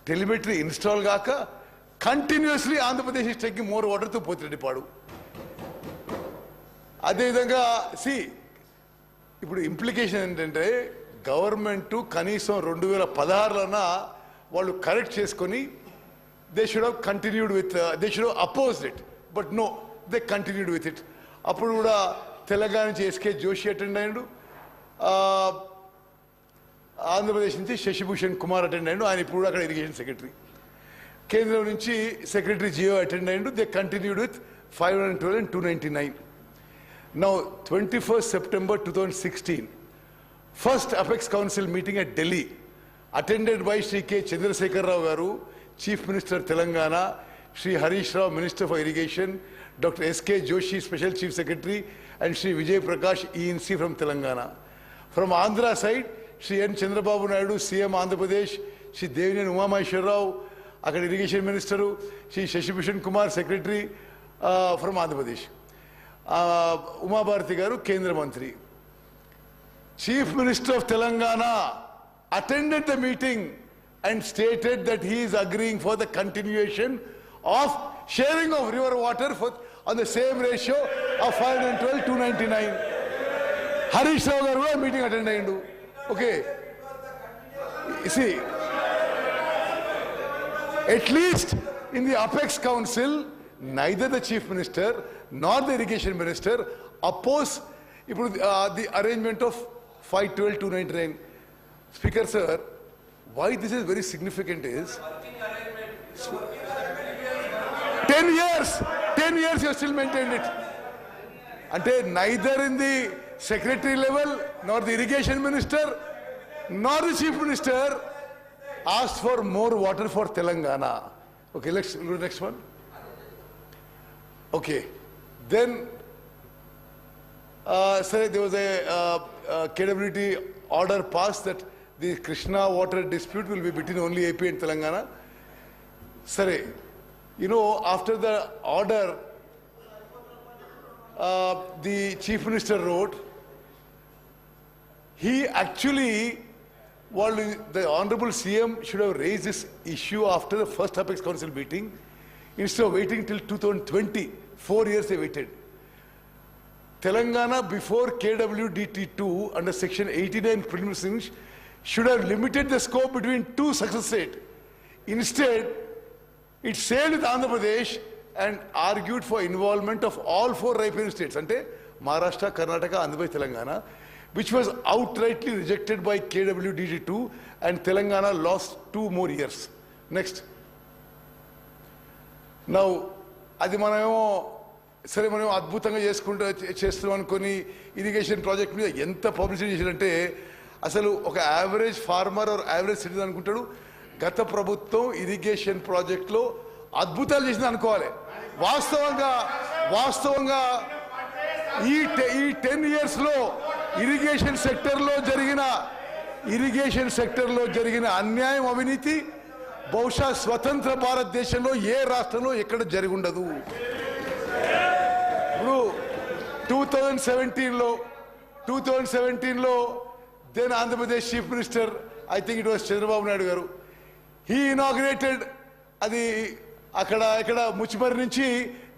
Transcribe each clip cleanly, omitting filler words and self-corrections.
Telemetry install కాక continuously Andhra Pradesh is taking more water to Pothireddypadu. అదేవిధంగా ఇప్పుడు ఇంప్లికేషన్ ఏంటంటే గవర్నమెంట్ కనీసం 2016లోనా వాళ్ళు కరెక్ట్ చేసుకొని they should have continued with they should have opposed it, but no they continued with it. అప్పుడు కూడా తెలంగాణ నుంచి ఎస్కే జోషి అటెండ్ అయ్యాడు, ఆంధ్రప్రదేశ్ నుంచి శశిభూషణ్ కుమార్ అటెండ్ అయ్యాడు, ఆయన ఇప్పుడు అక్కడ ఇరిగేషన్ సెక్రటరీ. కేంద్రం నుంచి సెక్రటరీ జియో అటెండ్ అయ్యాడు. They continued with 512 and 299. Now 21st September 2016, first Apex Council meeting at Delhi, attended by Shri K. Chandrasekhar Rao Garu, Chief Minister Telangana, Shri Harish Rao, Minister for Irrigation, Dr. S.K. Joshi, Special Chief Secretary, and Shri Vijay Prakash, ENC from Telangana. From Andhra side, Shri N. Chandrababu Naidu, CM Andhra Pradesh, Shri Devinen Uma Maheshwar Rao, అక్కడ irrigation minister, Shri Sashibhushan Kumar secretary from Andhra Pradesh, Uma Bharati గారు కేంద్ర మంత్రి. Chief minister of Telangana attended the meeting and stated that he is agreeing for the continuation of sharing of river water on the same ratio of 512, 299. Harish Rao గారు కూడా meeting attend అయ్యిండు. Okay, at least in the Apex Council, neither the Chief Minister nor the Irrigation Minister oppose the arrangement of 512, 299. Speaker sir, why this is very significant is 10 years you have still maintained it. Ante neither in the secretary level nor the Irrigation Minister nor the Chief Minister asked for more water for Telangana. Okay, let's go to the next one. Okay, then there was a KWT order passed that the Krishna water dispute will be between only AP and Telangana. Sare, you know, after the order, the Chief Minister wrote, he actually, the Honorable CM should have raised this issue after the first Apex Council meeting instead of waiting till 2020. 4 years they waited. Telangana before KWDT2 under section 89 preliminaries should have limited the scope between two success states. Instead, it sailed with Andhra Pradesh and argued for involvement of all 4 riparian states, ante Maharashtra, Karnataka, Andhra Pradesh, Telangana, which was outrightly rejected by KWDT2, and Telangana lost 2 more years. Next. Now, అది మనమేమో సరే మనం అద్భుతంగా చేస్తున్నాం అనుకొని irrigation project మీద ఎంత publicity చేశారంటే అసలు ఒక average farmer or average citizen అనుకుంటాడు గత ప్రభుత్వం ఇరిగేషన్ ప్రాజెక్ట్లో అద్భుతాలు చేసింది అనుకోవాలి. వాస్తవంగా ఈ 10 yearsలో ఇరిగేషన్ సెక్టర్లో జరిగిన అన్యాయం, అవినీతి బహుశా స్వతంత్ర భారతదేశంలో ఏ రాష్ట్రంలో ఎక్కడ జరిగి ఉండదు. ఇప్పుడు 2017లో then Andhra Pradesh chief minister, I think it was Chandrababu Naidu గారు, హీ ఇనాగ్రేటెడ్ అది అక్కడ ముచ్చిమరి నుంచి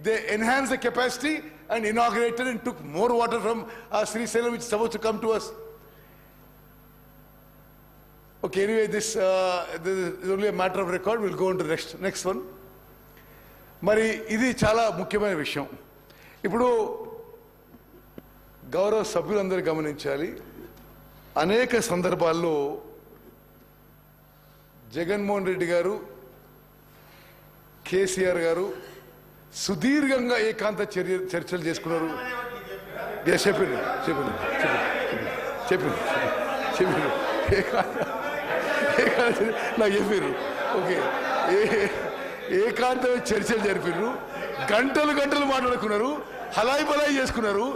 they enhance the capacity and inaugurated and took more water from Srisailam, which is supposed to come to us. Okay, anyway, this is only a matter of record. We'll go on to the next one. మరి ఇది చాలా ముఖ్యమైన విషయం. ఇప్పుడు గౌరవ సభ్యులందరూ గమనించాలి, అనేక సందర్భాల్లో జగన్మోహన్ రెడ్డి గారు, కేసీఆర్ గారు సుదీర్ఘంగా ఏకాంత చర్చలు చేసుకున్నారు. చెప్పారు నాకు చెప్పారు. ఓకే, ఏకాంత చర్చలు జరిపారు, గంటలు మాట్లాడుకున్నారు, హలాయి బలాయి చేసుకున్నారు,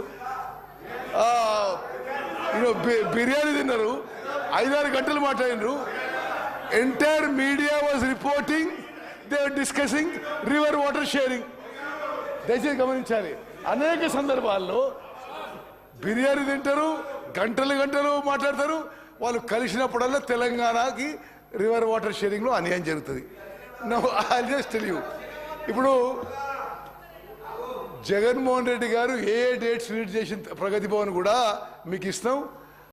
బిర్యానీ తిన్నారు, 5-6 గంటలు మాట్లాడినారు. Entire media was reporting they are discussing river water sharing. దయచేసి గమనించాలి, అనేక సందర్భాల్లో బిర్యానీ తింటారు, గంటలు మాట్లాడతారు. వాళ్ళు కలిసినప్పుడల్లా తెలంగాణకి రివర్ వాటర్ షేరింగ్లో అన్యాయం జరుగుతుంది. No I just tell you, ఇప్పుడు జగన్మోహన్ రెడ్డి గారు ఏ డేట్స్ రిలీజ్ చేసిన ప్రగతి భవన్ కూడా మీకు ఇస్తాం.